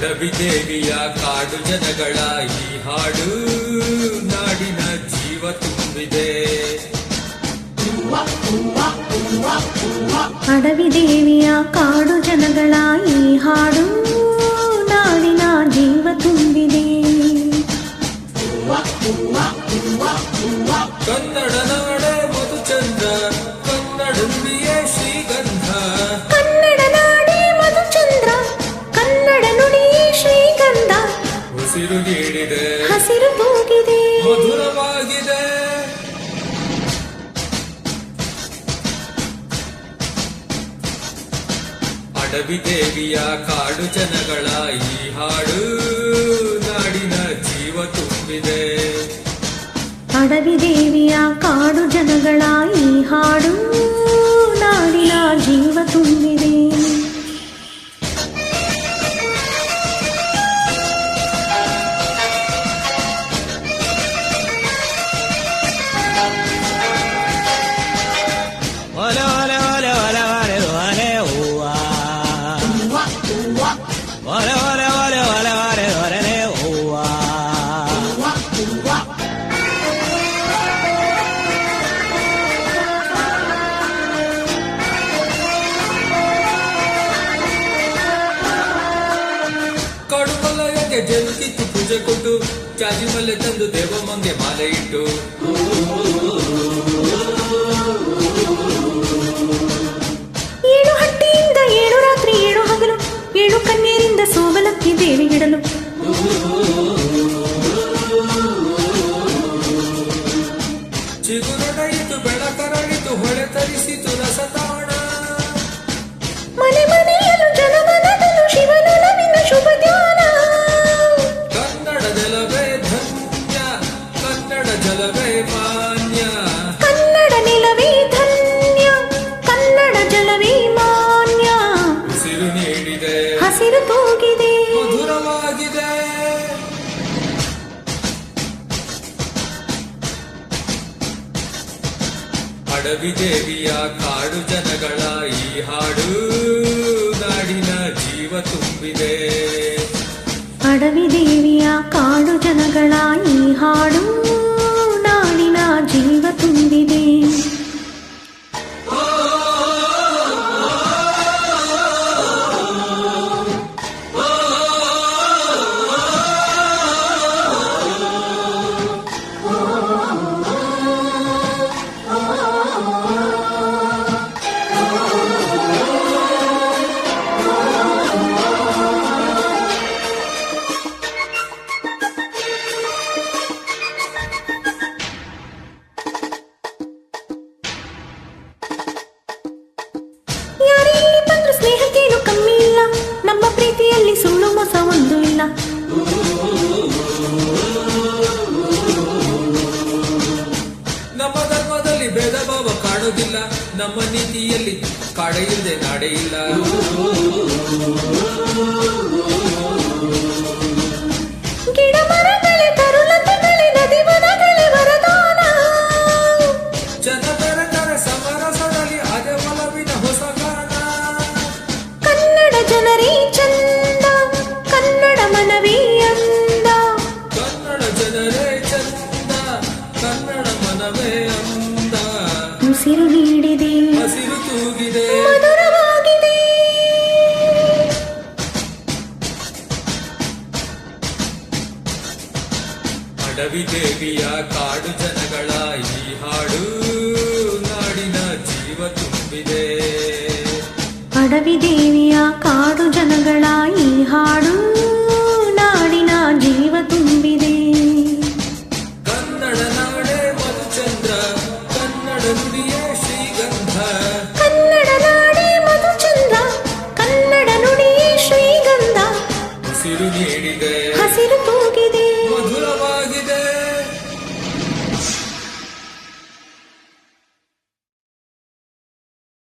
ಅಡವಿ ದೇವಿಯ ಕಾಡು ಜನಗಳ ಈ ಹಾಡು ನಾಡಿನ ಜೀವ ತುಂಬಿದೆ. ಅಡವಿ ದೇವಿಯ ಕಾಡು ಜನಗಳ ಈ ಹಾಡು ನಾಡಿನ ಜೀವ ತುಂಬಿದೆ. ಕನ್ನಡ ನಾಡೆ ಮಧುಚಂದ್ರ, ಕನ್ನಡ ನುಡಿಯೇ ಶ್ರೀಗಂಧ. ಕನ್ನಡ ನಾಡೆ ಮಧುಚಂದ್ರ, ಕನ್ನಡ ನುಡಿಯೇ ಶ್ರೀಗಂಧ. ಉಸಿರು ನೀಡಿದೆ, ಹಸಿರು ತೂಗಿದೆ, ಮಧುರವಾಗಿದೆ. ಅಡವಿ ದೇವಿಯ ಕಾಡು ಜನಗಳ ಈ ಹಾಡು ನಾಡಿನ ಜೀವ ತುಂಬಿದೆ. ಅಡವಿ ದೇವಿಯ ಕಾಡು ಜನಗಳ ಈ ಹಾಡು ನಾಡಿನ ಜೀವ ತುಂಬಿದೆ. ಕಡುಮಲಯಕ್ಕೆ ಜರುಗಿತ್ತು ಪೂಜೆ ಕೊಟ್ಟು, ಚಾಜಿ ಮಲ್ಲೆ ತಂದು ದೇವಮ್ಮಂಗೆ ಮಾಲೆ ಇಟ್ಟು, ಏಳು ಹಟ್ಟಿಯಿಂದ ಏಳು ರಾತ್ರಿ ಏಳು ಹಗಲು, ಏಳು ಕಣ್ಣೀರಿಂದ ಸೋಗಲಕ್ಕಿ ದೇವಿಗಿಡಲು. ಚಿಗುರೊಡೆಯಿತು ಬೆಳಕರಳಿತು ಹೊಳೆ ತರಿಸಿತು ರಸತಾಣ. ಮನೆ ಮನೆಯಲ್ಲೂ ಜನಮನದಲ್ಲೂ ಶಿವನೊಲವಿನ ಶುಭ ಧ್ಯಾನ. ಕನ್ನಡ ಜಲವೇ ಧನ್ಯ, ಕನ್ನಡ ಜಲವೇ ಮಾನ್ಯ. ಕನ್ನಡ ನೆಲವೇ ಧನ್ಯ, ಕನ್ನಡ ಜಲವೇ ಮಾನ್ಯ. ಉಸಿರು ನೀಡಿದೆ, ಹಸಿರು ತೂಗಿದೆ, ಮಧುರವಾಗಿದೆ. ಅಡವಿ ದೇವಿಯ ಕಾಡು ಜನಗಳ ಈ ಹಾಡು ನಾಡಿನ ಜೀವ ತುಂಬಿದೆ. ಅಡವಿ ದೇವಿಯ ಕಾಡು ಜನಗಳ ಈ ಹಾಡು ನಾಡಿನ ಜೀವ ತುಂಬಿದೆ. ಸ್ನೇಹಕ್ಕೇನು ಕಮ್ಮಿ ಇಲ್ಲ, ನಮ್ಮ ಪ್ರೀತಿಯಲ್ಲಿ ಸುಳ್ಳು ಮೋಸ ಒಂದು ಇಲ್ಲ. ನಮ್ಮ ಧರ್ಮದಲ್ಲಿ ಭೇದ ಭಾವ ಕಾಣೋದಿಲ್ಲ, ನಮ್ಮ ನೀತಿಯಲ್ಲಿ ಕಾಡೆ ಇಲ್ಲದೆ ನಾಡೆ ಇಲ್ಲ. ಗಿಡ ಮರಗಳೇ ತರುಲತೆಗಳೇ ನದಿ ವನಗಳೇ ವರದಾನ. ಜನಪರಕರ ಸಮರಸದಲ್ಲಿ ಅದೇ ಒಲವಿನ ಹೊಸ ಗಾನ. ಕನ್ನಡ ಜನರೇ ಚಂದ, ಕನ್ನಡ ಮನವೇ ಅಂದ. ಕನ್ನಡ ಜನರೇ ಚಂದ, ಕನ್ನಡ ಮನವೇ ಅಂದ. ಉಸಿರು ನೀಡಿದೆ, ಹಸಿರು ತೂಗಿದೆ, ಮಧುರವಾಗಿದೆ. ಅಡವಿ ದೇವಿಯ ಕಾಡು ಜನಗಳ ಈ ಹಾಡು ನಾಡಿನ ಜೀವ ತುಂಬಿದೆ. ಅಡವಿ ದೇವಿಯ ಕಾಡು ಜನಗಳ ಈ ಹಾಡು ನಾಡಿನ ಜೀವ ತುಂಬಿದೆ. ಕನ್ನಡ ನಾಡೆ ಮಧುಚಂದ್ರ, ಕನ್ನಡ ನುಡಿಯೇ ಶ್ರೀಗಂಧ. ಕನ್ನಡ ನಾಡೆ ಮಧುಚಂದ್ರ, ಕನ್ನಡ ನುಡಿಯೇ ಶ್ರೀಗಂಧ. ಉಸಿರು ನೀಡಿದೆ,